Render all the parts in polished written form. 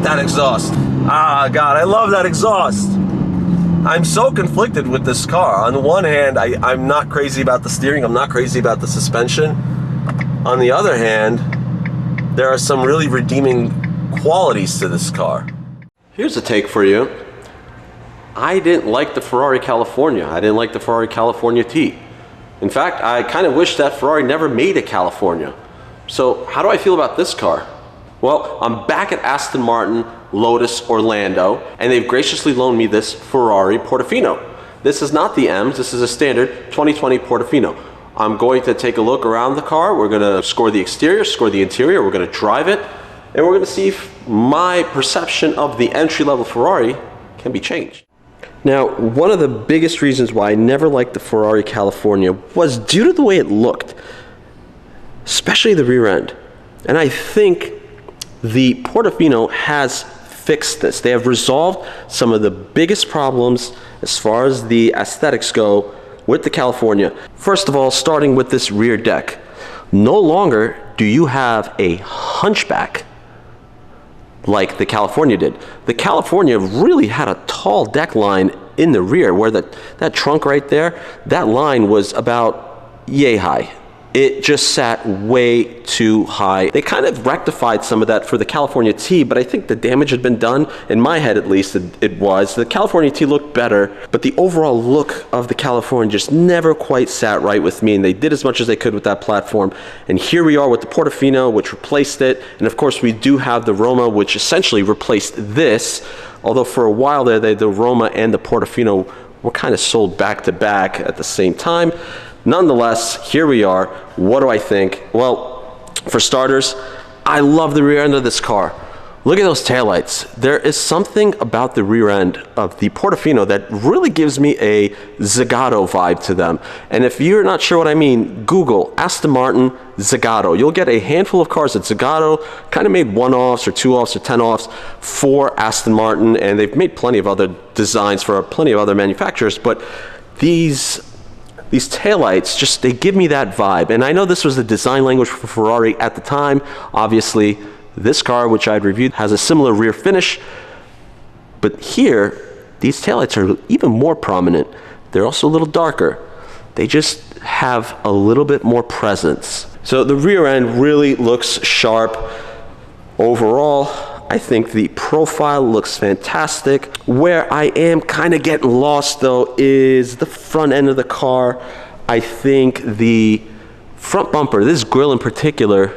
that exhaust. Ah, God, I love that exhaust. I'm so conflicted with this car. On the one hand, I'm not crazy about the steering. I'm not crazy about the suspension. On the other hand, there are some really redeeming qualities to this car. Here's a take for you. I didn't like the Ferrari California. I didn't like the Ferrari California T. In fact, I kind of wish that Ferrari never made a California. So how do I feel about this car? Well, I'm back at Aston Martin, Lotus, Orlando, and they've graciously loaned me this Ferrari Portofino. This is not the M's, this is a standard 2020 Portofino. I'm going to take a look around the car. We're gonna score the exterior, score the interior, we're gonna drive it, and we're gonna see if my perception of the entry-level Ferrari can be changed. Now, one of the biggest reasons why I never liked the Ferrari California was due to the way it looked, especially the rear end. And I think the Portofino has fixed this. They have resolved some of the biggest problems as far as the aesthetics go with the California. First of all, starting with this rear deck. No longer do you have a hunchback like the California did. The California really had a tall deck line in the rear where that trunk right there, that line was about yay high. It just sat way too high. They kind of rectified some of that for the California T, but I think the damage had been done. In my head, at least, it was. The California T looked better, but the overall look of the California just never quite sat right with me, and they did as much as they could with that platform. And here we are with the Portofino, which replaced it. And of course, we do have the Roma, which essentially replaced this. Although for a while there, the Roma and the Portofino were kind of sold back to back at the same time. Nonetheless, here we are. What do I think? Well, for starters, I love the rear end of this car. Look at those taillights. There is something about the rear end of the Portofino that really gives me a Zagato vibe to them. And if you're not sure what I mean, Google Aston Martin Zagato. You'll get a handful of cars that Zagato kind of made one-offs or two-offs or 10-offs for Aston Martin, and they've made plenty of other designs for plenty of other manufacturers, but these taillights, just, they give me that vibe. And I know this was the design language for Ferrari at the time. Obviously, this car, which I'd reviewed, has a similar rear finish. But here, these taillights are even more prominent. They're also a little darker. They just have a little bit more presence. So the rear end really looks sharp. Overall, I think the profile looks fantastic. Where I am kind of getting lost though is the front end of the car. I think the front bumper, this grille in particular,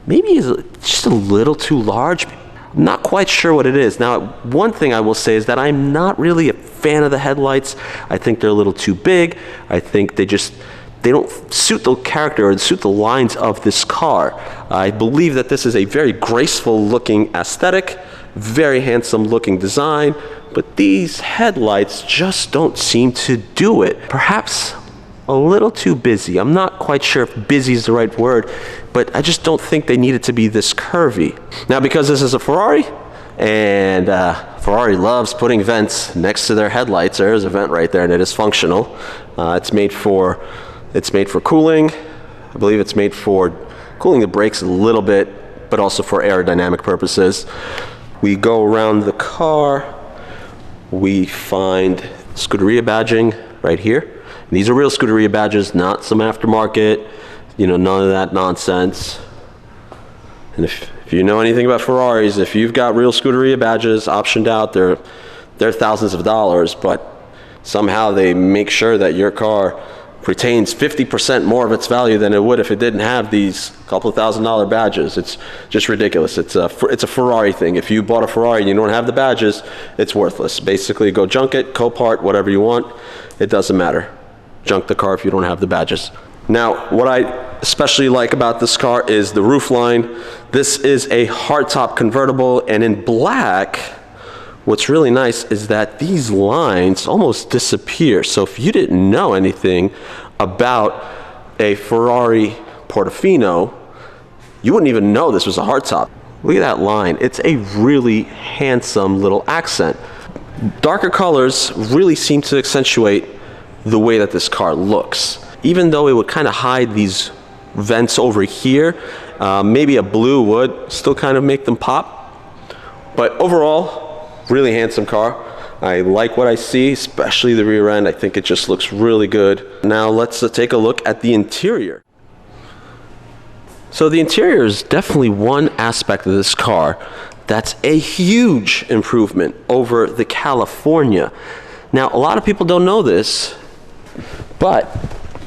maybe is just a little too large. I'm not quite sure what it is. Now, one thing I will say is that I'm not really a fan of the headlights. I think they're a little too big. I think they don't suit the character or suit the lines of this car. I believe that this is a very graceful looking aesthetic, very handsome looking design, but these headlights just don't seem to do it. Perhaps a little too busy. I'm not quite sure if busy is the right word, but I just don't think they needed to be this curvy. Now, because this is a Ferrari, and Ferrari loves putting vents next to their headlights, there is a vent right there and it is functional. It's made for cooling. I believe it's made for cooling the brakes a little bit, but also for aerodynamic purposes. We go around the car, we find Scuderia badging right here. And these are real Scuderia badges, not some aftermarket, none of that nonsense. And if you know anything about Ferraris, if you've got real Scuderia badges optioned out, they're thousands of dollars, but somehow they make sure that your car retains 50% more of its value than it would if it didn't have these couple of $1,000 badges. It's just ridiculous. It's a Ferrari thing. If you bought a Ferrari and you don't have the badges, it's worthless. Basically, go junk it, Copart, whatever you want. It doesn't matter. Junk the car if you don't have the badges. Now, what I especially like about this car is the roof line. This is a hardtop convertible, and in black, what's really nice is that these lines almost disappear. So if you didn't know anything about a Ferrari Portofino, you wouldn't even know this was a hardtop. Look at that line. It's a really handsome little accent. Darker colors really seem to accentuate the way that this car looks. Even though it would kind of hide these vents over here, maybe a blue would still kind of make them pop. But overall, really handsome car. I like what I see, especially the rear end. I think it just looks really good. Now let's take a look at the interior. So the interior is definitely one aspect of this car that's a huge improvement over the California. Now, a lot of people don't know this, but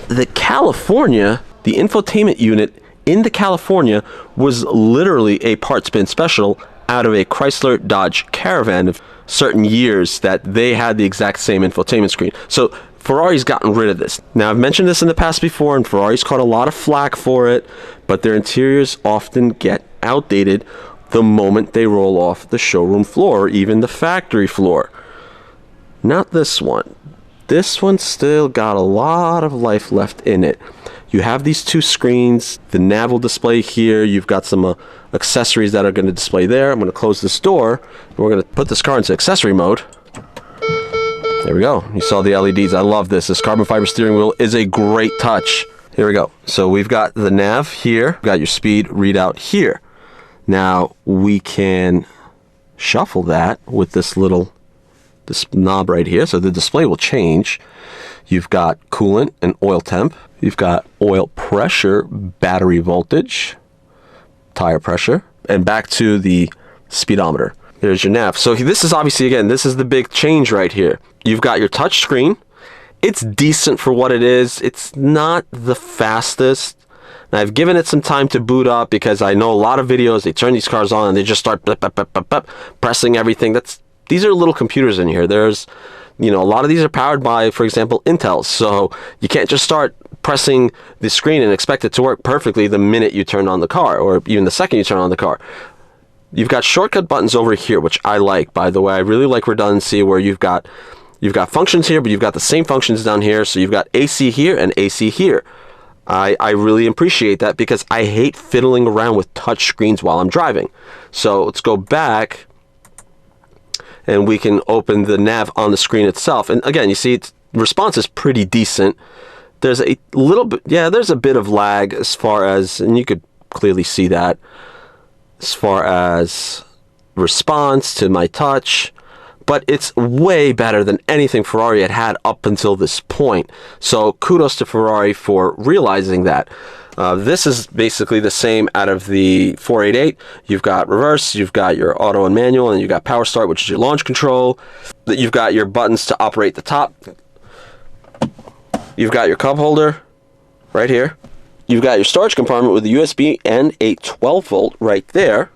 the California, the infotainment unit in the California was literally a parts bin special out of a Chrysler Dodge Caravan of certain years that they had the exact same infotainment screen. So Ferrari's gotten rid of this. Now, I've mentioned this in the past before, and Ferrari's caught a lot of flack for it, but their interiors often get outdated the moment they roll off the showroom floor or even the factory floor. Not this one. This one's still got a lot of life left in it. You have these two screens, the nav will display here, you've got some accessories that are going to display there. I'm going to close this door, and we're going to put this car into accessory mode. There we go. You saw the LEDs. I love this. This carbon fiber steering wheel is a great touch. Here we go. So we've got the nav here, we've got your speed readout here. Now we can shuffle that with this knob right here, so the display will change. You've got coolant and oil temp. You've got oil pressure, battery voltage, tire pressure, and back to the speedometer. There's your nav. So this is obviously, again, this is the big change right here. You've got your touch screen. It's decent for what it is. It's not the fastest. Now, I've given it some time to boot up because I know a lot of videos, they turn these cars on and they just start pressing everything. These are little computers in here. There's, a lot of these are powered by, for example, Intel. So you can't just start pressing the screen and expect it to work perfectly the minute you turn on the car, or even the second you turn on the car. You've got shortcut buttons over here, which I like, by the way. I really like redundancy where you've got functions here, but you've got the same functions down here. So you've got AC here and AC here. I really appreciate that because I hate fiddling around with touch screens while I'm driving. So let's go back and we can open the nav on the screen itself. And again, you see response is pretty decent. There's a little bit, there's a bit of lag as far as, and you could clearly see that, as far as response to my touch, but it's way better than anything Ferrari had up until this point. So kudos to Ferrari for realizing that. This is basically the same out of the 488. You've got reverse, you've got your auto and manual, and you've got power start, which is your launch control. You've got your buttons to operate the top. You've got your cup holder right here. You've got your storage compartment with a USB and a 12 volt right there.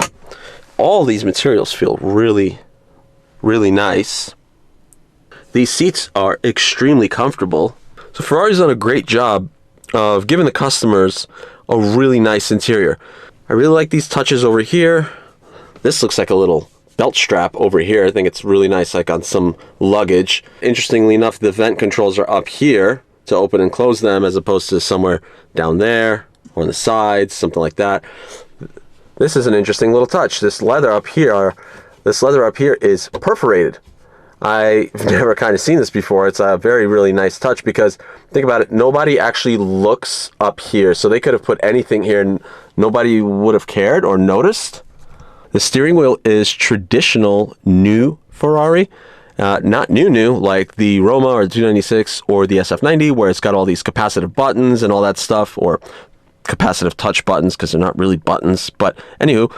All these materials feel really, really nice. These seats are extremely comfortable. So Ferrari's done a great job of giving the customers a really nice interior. I really like these touches over here. This looks like a little belt strap over here. I think it's really nice, like on some luggage. Interestingly enough, the vent controls are up here to open and close them, as opposed to somewhere down there or on the sides, something like that. This is an interesting little touch. This leather up here is perforated. I've never kind of seen this before. It's a very, really nice touch because, think about it, nobody actually looks up here. So they could have put anything here and nobody would have cared or noticed. The steering wheel is traditional new Ferrari. Not new like the Roma or the 296 or the SF90, where it's got all these capacitive buttons and all that stuff, or capacitive touch buttons because they're not really buttons. But anywho,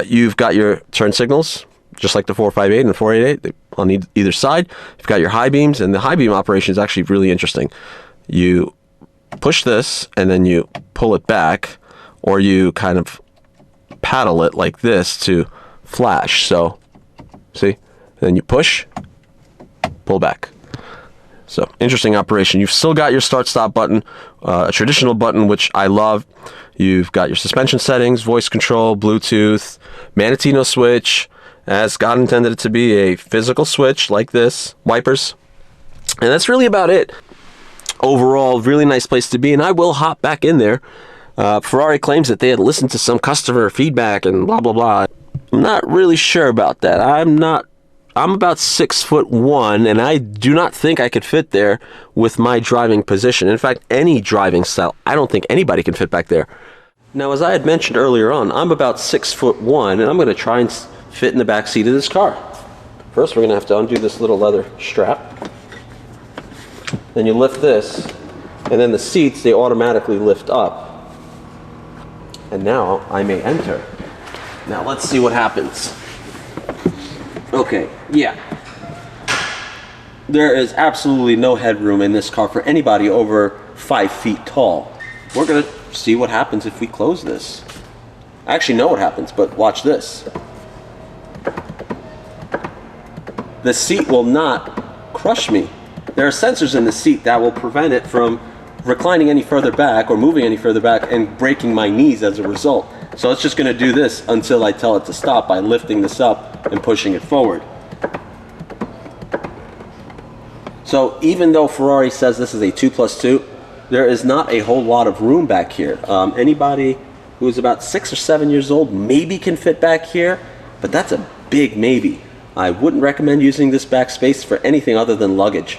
you've got your turn signals, just like the 458 and the 488 on either side. You've got your high beams, and the high beam operation is actually really interesting. You push this and then you pull it back, or you kind of paddle it like this to flash. So see, then you push, pull back. So interesting operation. You've still got your start stop button, a traditional button, which I love. You've got your suspension settings, voice control, Bluetooth, Manatino switch, as God intended it to be, a physical switch like this, wipers, and that's really about it. Overall, really nice place to be, and I will hop back in there. Ferrari claims that they had listened to some customer feedback and blah blah blah. I'm not really sure about that. I'm about 6'1", and I do not think I could fit there with my driving position. In fact, any driving style, I don't think anybody can fit back there. Now, as I had mentioned earlier on, I'm about 6'1", and I'm going to try and fit in the back seat of this car. First, we're going to have to undo this little leather strap. Then you lift this, and then the seats, they automatically lift up. And now I may enter. Now let's see what happens. Okay, yeah. There is absolutely no headroom in this car for anybody over 5 feet tall. We're gonna see what happens if we close this. I actually know what happens, but watch this. The seat will not crush me. There are sensors in the seat that will prevent it from reclining any further back or moving any further back and breaking my knees as a result. So it's just gonna do this until I tell it to stop by lifting this up and pushing it forward. So even though Ferrari says this is a 2+2, there is not a whole lot of room back here. Anybody who is about 6 or 7 years old maybe can fit back here, but that's a big maybe. I wouldn't recommend using this back space for anything other than luggage.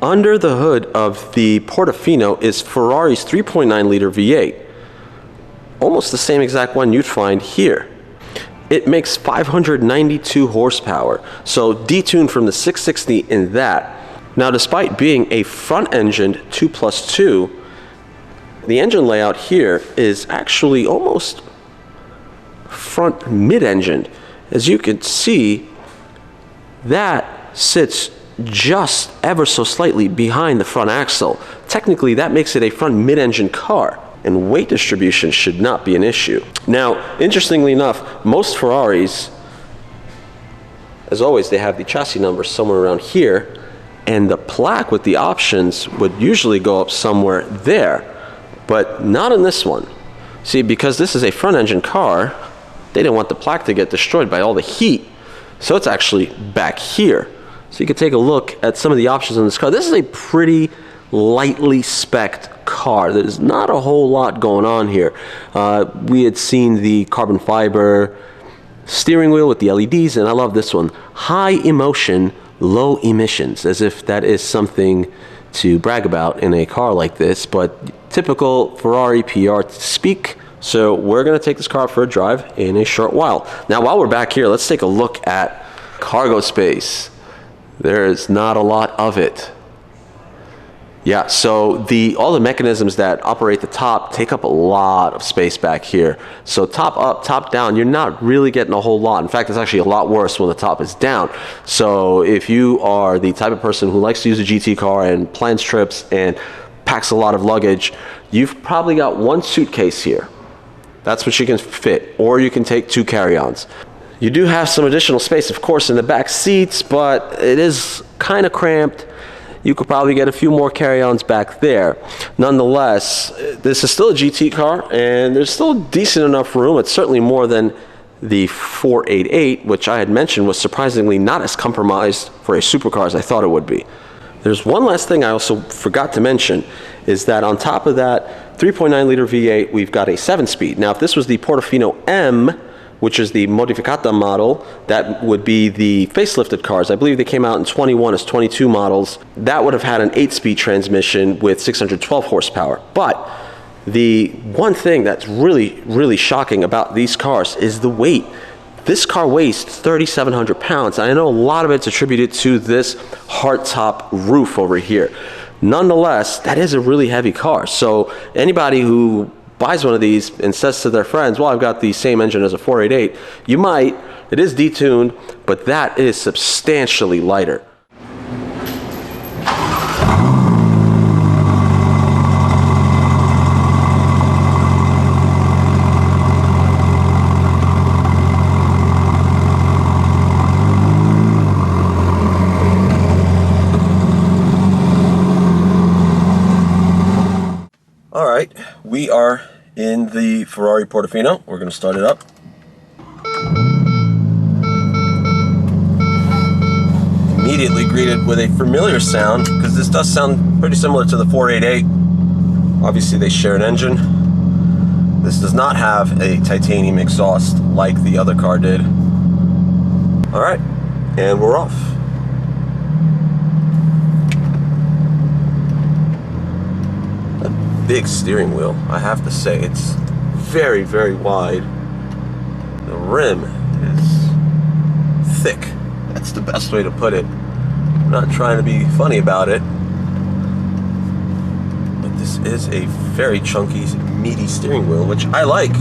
Under the hood of the Portofino is Ferrari's 3.9 liter V8. Almost the same exact one you'd find here. It makes 592 horsepower, so detuned from the 660 in that. Now, despite being a front-engined 2+2, the engine layout here is actually almost front mid-engined. As you can see, that sits just ever so slightly behind the front axle. Technically, that makes it a front mid-engine car, and weight distribution should not be an issue. Now, interestingly enough, most Ferraris, as always, they have the chassis number somewhere around here, and the plaque with the options would usually go up somewhere there, but not in this one. See, because this is a front engine car, they didn't want the plaque to get destroyed by all the heat, so it's actually back here. So you can take a look at some of the options on this car. This is a pretty lightly spec'd car. There's not a whole lot going on here. We had seen the carbon fiber steering wheel with the LEDs, and I love this one. High emotion, low emissions, as if that is something to brag about in a car like this, but typical Ferrari PR speak. So we're gonna take this car for a drive in a short while. Now, while we're back here, let's take a look at cargo space. There's not a lot of it. Yeah, so all the mechanisms that operate the top take up a lot of space back here. So top up, top down, you're not really getting a whole lot. In fact, it's actually a lot worse when the top is down. So if you are the type of person who likes to use a GT car and plans trips and packs a lot of luggage, you've probably got one suitcase here. That's what you can fit, or you can take 2 carry-ons. You do have some additional space, of course, in the back seats, but it is kind of cramped. You could probably get a few more carry-ons back there. Nonetheless, this is still a GT car, and there's still decent enough room. It's certainly more than the 488, which I had mentioned was surprisingly not as compromised for a supercar as I thought it would be. There's one last thing I also forgot to mention, is that on top of that 3.9 liter V8, we've got a 7-speed. Now, if this was the Portofino M, which is the modificata model, that would be the facelifted cars. I believe they came out in 21 as 22 models. That would have had an 8-speed transmission with 612 horsepower. But the one thing that's really, really shocking about these cars is the weight. This car weighs 3,700 pounds. I know a lot of it's attributed to this hardtop roof over here. Nonetheless, that is a really heavy car. So anybody who buys one of these and says to their friends, well, I've got the same engine as a 488, you might. It is detuned, but that is substantially lighter. All right, we are in the Ferrari Portofino. We're going to start it up. Immediately greeted with a familiar sound, because this does sound pretty similar to the 488. Obviously, they share an engine. This does not have a titanium exhaust like the other car did. All right, and we're off. Big steering wheel, I have to say. It's very, very wide. The rim is thick. That's the best way to put it. I'm not trying to be funny about it, but this is a very chunky, meaty steering wheel, which I like.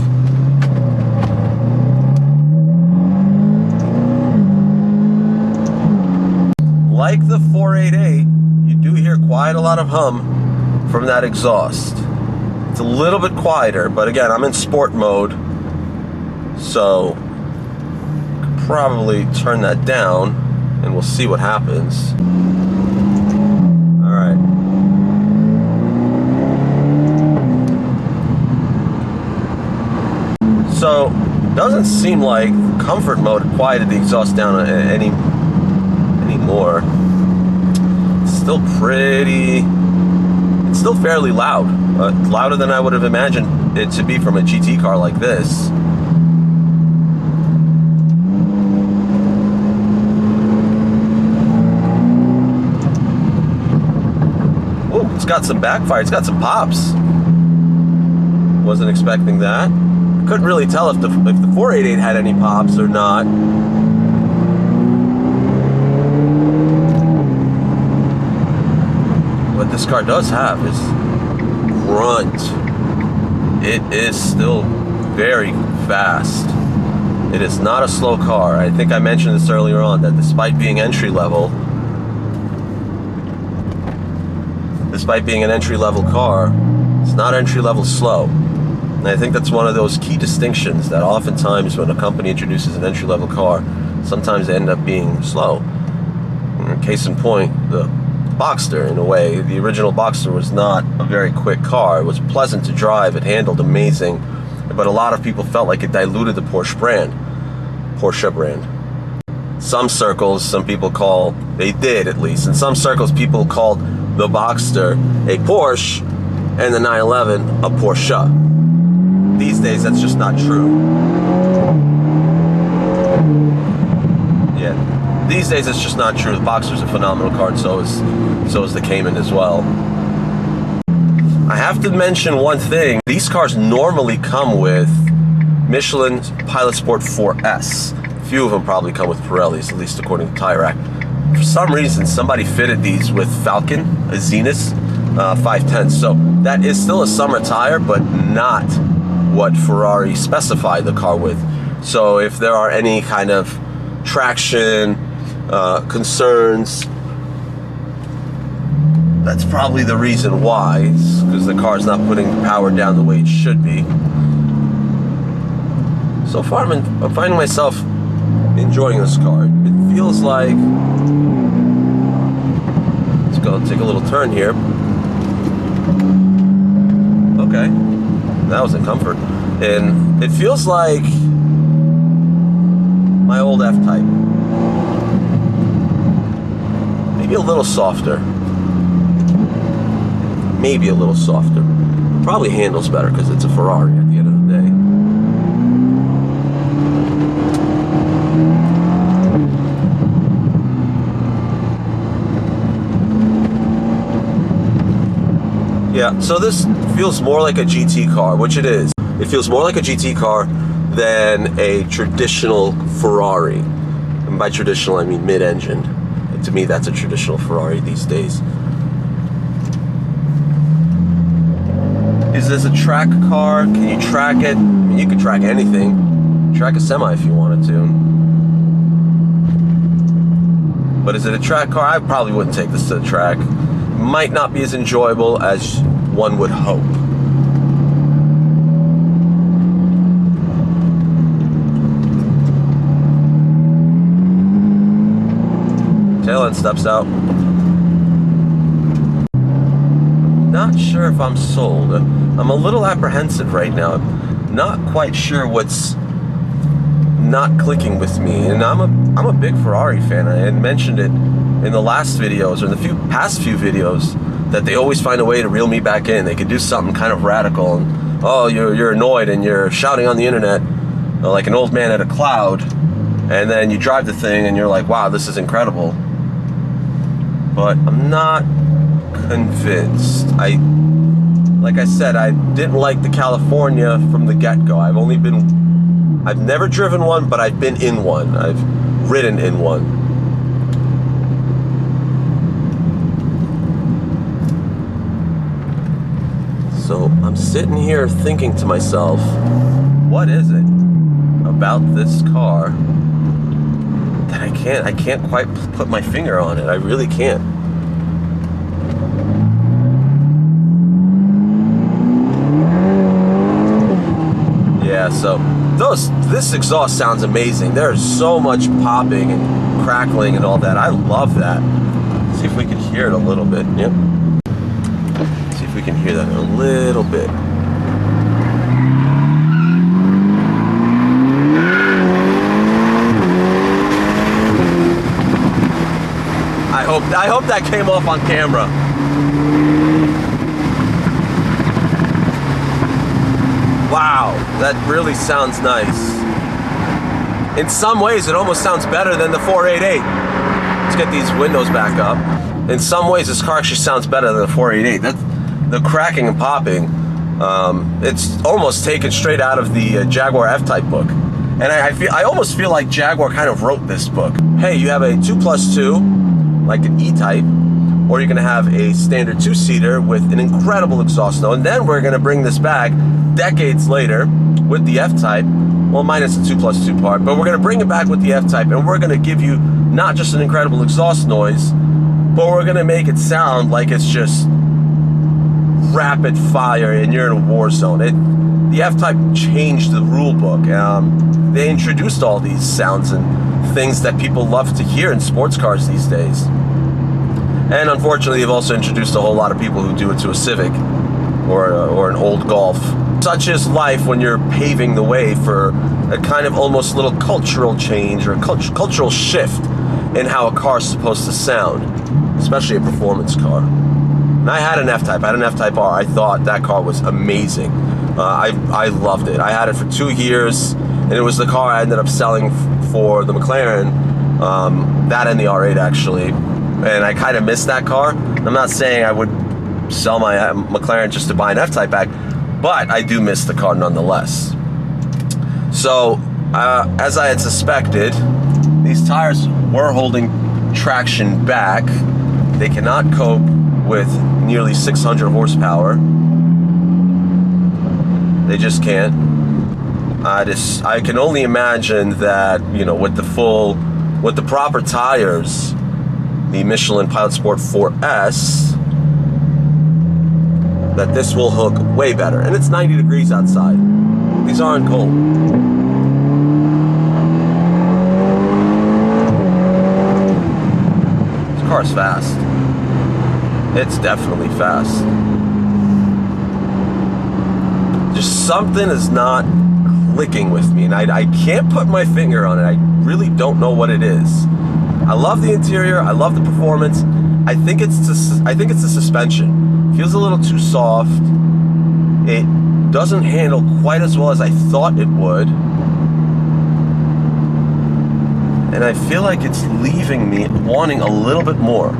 Like the 488, you do hear quite a lot of hum from that exhaust. It's a little bit quieter, but again, I'm in sport mode, so I could probably turn that down and we'll see what happens. All right. So, it doesn't seem like comfort mode quieted the exhaust down anymore. It's still it's still fairly loud. Louder than I would have imagined it to be from a GT car like this. Oh, it's got some backfire. It's got some pops. Wasn't expecting that. I couldn't really tell if the 488 had any pops or not. What this car does have is grunt. It is still very fast. It is not a slow car. I think I mentioned this earlier on, that despite being an entry level car, it's not entry level slow. And I think that's one of those key distinctions that oftentimes when a company introduces an entry level car, sometimes they end up being slow. Case in point, the Boxster, in a way. The original Boxster was not a very quick car. It was pleasant to drive. It handled amazing. But a lot of people felt like it diluted the Porsche brand. Some circles, some people call, they did at least, in some circles people called the Boxster a Porsche and the 911 a Porsche. These days that's just not true. Yeah. These days it's just not true. The Boxster's a phenomenal car, and so is the Cayman as well. I have to mention one thing. These cars normally come with Michelin Pilot Sport 4S. A few of them probably come with Pirellis, at least according to Tire Rack. For some reason, somebody fitted these with Falcon, a Zenith 510. So that is still a summer tire, but not what Ferrari specified the car with. So if there are any kind of traction concerns, that's probably the reason why, because the car's not putting power down the way it should be. So far I'm finding myself enjoying this car. It feels like, let's go take a little turn here. Okay, that was in comfort. And it feels like my old F-Type. Maybe a little softer. Maybe a little softer. Probably handles better because it's a Ferrari at the end of the day. Yeah, so this feels more like a GT car, which it is. It feels more like a GT car than a traditional Ferrari. And by traditional, I mean mid-engine. To me, that's a traditional Ferrari these days. Is this a track car? Can you track it? I mean, you could track anything. Track a semi if you wanted to. But is it a track car? I probably wouldn't take this to the track. Might not be as enjoyable as one would hope. Tail end steps out. Not sure if I'm sold. I'm a little apprehensive right now. I'm not quite sure what's not clicking with me. And I'm a big Ferrari fan. I had mentioned it in the last videos, or in the past few videos, that they always find a way to reel me back in. They could do something kind of radical, and oh, you're annoyed and you're shouting on the internet like an old man at a cloud, and then you drive the thing and you're like, wow, this is incredible. But I'm not convinced. Like I said, I didn't like the California from the get-go. I've only been I've never driven one, but I've been in one. I've ridden in one. So I'm sitting here thinking to myself, what is it about this car that I can't quite put my finger on it. I really can't. Yeah, so this exhaust sounds amazing. There's so much popping and crackling and all that. I love that. Let's see if we can hear it a little bit. Yep. Let's see if we can hear that a little bit. I hope that came off on camera. Wow, that really sounds nice. In some ways, it almost sounds better than the 488. Let's get these windows back up. In some ways, this car actually sounds better than the 488. The cracking and popping, it's almost taken straight out of the Jaguar F-Type book. And I almost feel like Jaguar kind of wrote this book. Hey, you have a 2+2, like an E-Type, or you're gonna have a standard 2-seater with an incredible exhaust note, and then we're gonna bring this back decades later with the F-Type, well, minus the 2+2 part, but we're gonna bring it back with the F-Type, and we're gonna give you not just an incredible exhaust noise, but we're gonna make it sound like it's just rapid fire and you're in a war zone. The F-Type changed the rule book. They introduced all these sounds and things that people love to hear in sports cars these days. And unfortunately, they've also introduced a whole lot of people who do it to a Civic or an old Golf. Such is life when you're paving the way for a kind of almost little cultural change or a cultural shift in how a car's supposed to sound, especially a performance car. And I had an F-Type. I had an F-Type R. I thought that car was amazing. I loved it. I had it for 2 years, and it was the car I ended up selling for the McLaren, that and the R8 actually. And I kind of missed that car. I'm not saying I would sell my McLaren just to buy an F-Type back, but I do miss the car nonetheless. So, as I had suspected, these tires were holding traction back. They cannot cope with nearly 600 horsepower. They just can't. I can only imagine that, you know, with the proper tires, the Michelin Pilot Sport 4S, that this will hook way better. And it's 90 degrees outside. These aren't cold. This car's fast. It's definitely fast. Just something is not clicking with me, and I can't put my finger on it. I really don't know what it is. I love the interior. I love the performance. I think it's the suspension. It feels a little too soft. It doesn't handle quite as well as I thought it would, and I feel like it's leaving me wanting a little bit more.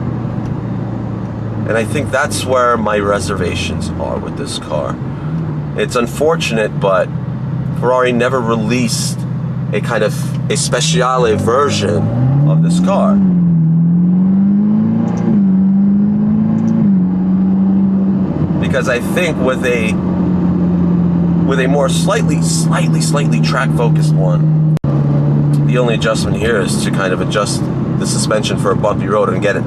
And I think that's where my reservations are with this car. It's unfortunate, but Ferrari never released a kind of a speciale version of this car. Because I think with a more slightly track focused one, the only adjustment here is to kind of adjust the suspension for a bumpy road and get it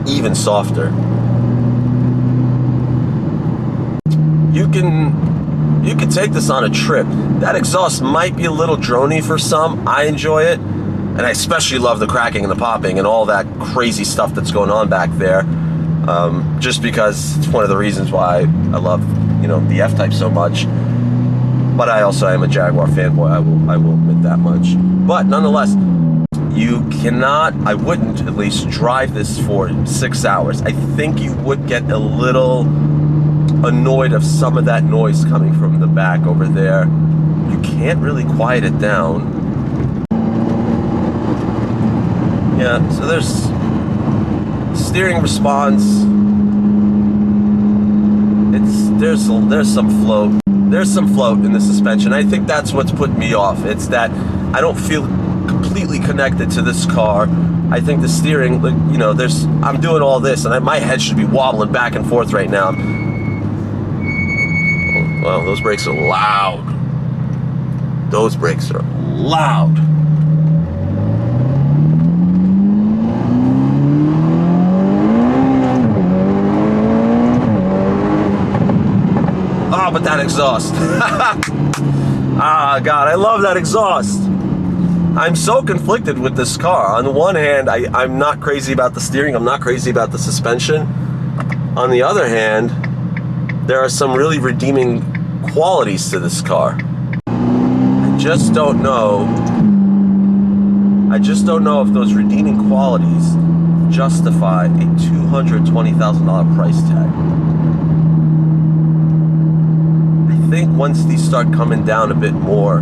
even softer. You can take this on a trip. That exhaust might be a little drony for some. I enjoy it, and I especially love the cracking and the popping and all that crazy stuff that's going on back there. Just because it's one of the reasons why I love, you know, the F-Type so much. But I also am a Jaguar fanboy. I will admit that much. But nonetheless, you cannot. I wouldn't at least drive this for 6 hours. I think you would get a little annoyed of some of that noise coming from the back over there. You can't really quiet it down. Yeah, so there's steering response. There's some flow. there's some float in the suspension. I think that's what's putting me off. It's that I don't feel completely connected to this car. I think the steering, you know, I'm doing all this, and my head should be wobbling back and forth right now. Well, those brakes are loud. Those brakes are loud. Oh, but that exhaust. Ah, God, I love that exhaust. I'm so conflicted with this car. On the one hand, I'm not crazy about the steering. I'm not crazy about the suspension. On the other hand, there are some really redeeming qualities to this car. I just don't know if those redeeming qualities justify a $220,000 price tag. I think once these start coming down a bit more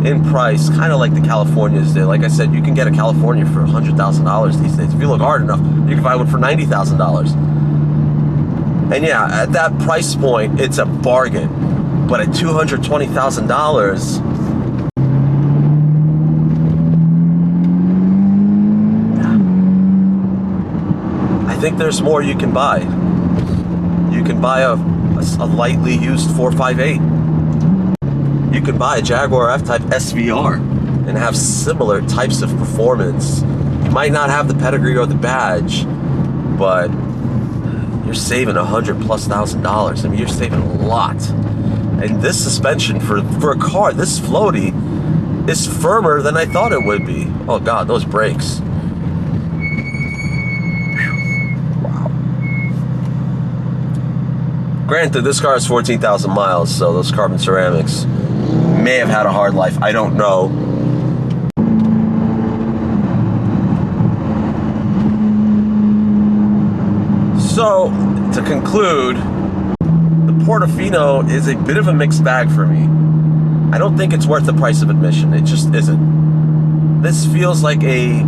in price, kind of like the Californias did. Like I said, you can get a California for $100,000 these days. If you look hard enough, you can buy one for $90,000. And yeah, at that price point, it's a bargain. But at $220,000, I think there's more you can buy. You can buy a lightly used 458. You can buy a Jaguar F-Type SVR and have similar types of performance. You might not have the pedigree or the badge, but you're saving $100,000+. I mean, you're saving a lot. And this suspension for a car this floaty is firmer than I thought it would be. Oh God, those brakes. Wow. Granted, this car has 14,000 miles, so those carbon ceramics may have had a hard life. I don't know. So, to conclude, the Portofino is a bit of a mixed bag for me. I don't think it's worth the price of admission. It just isn't. This feels like a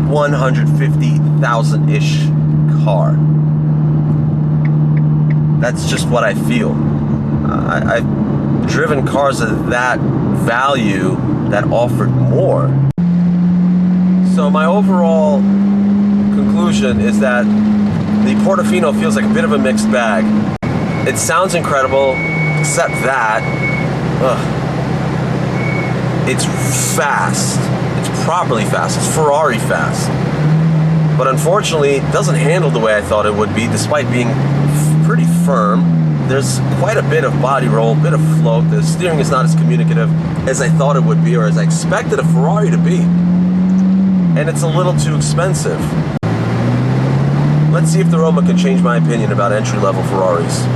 $150,000-ish car. That's just what I feel. I've driven cars of that value that offered more. So my overall conclusion is that the Portofino feels like a bit of a mixed bag. It sounds incredible, except that it's fast. It's properly fast. It's Ferrari fast. But unfortunately, it doesn't handle the way I thought it would be, despite being pretty firm. There's quite a bit of body roll, a bit of float. The steering is not as communicative as I thought it would be, or as I expected a Ferrari to be. And it's a little too expensive. Let's see if the Roma can change my opinion about entry-level Ferraris.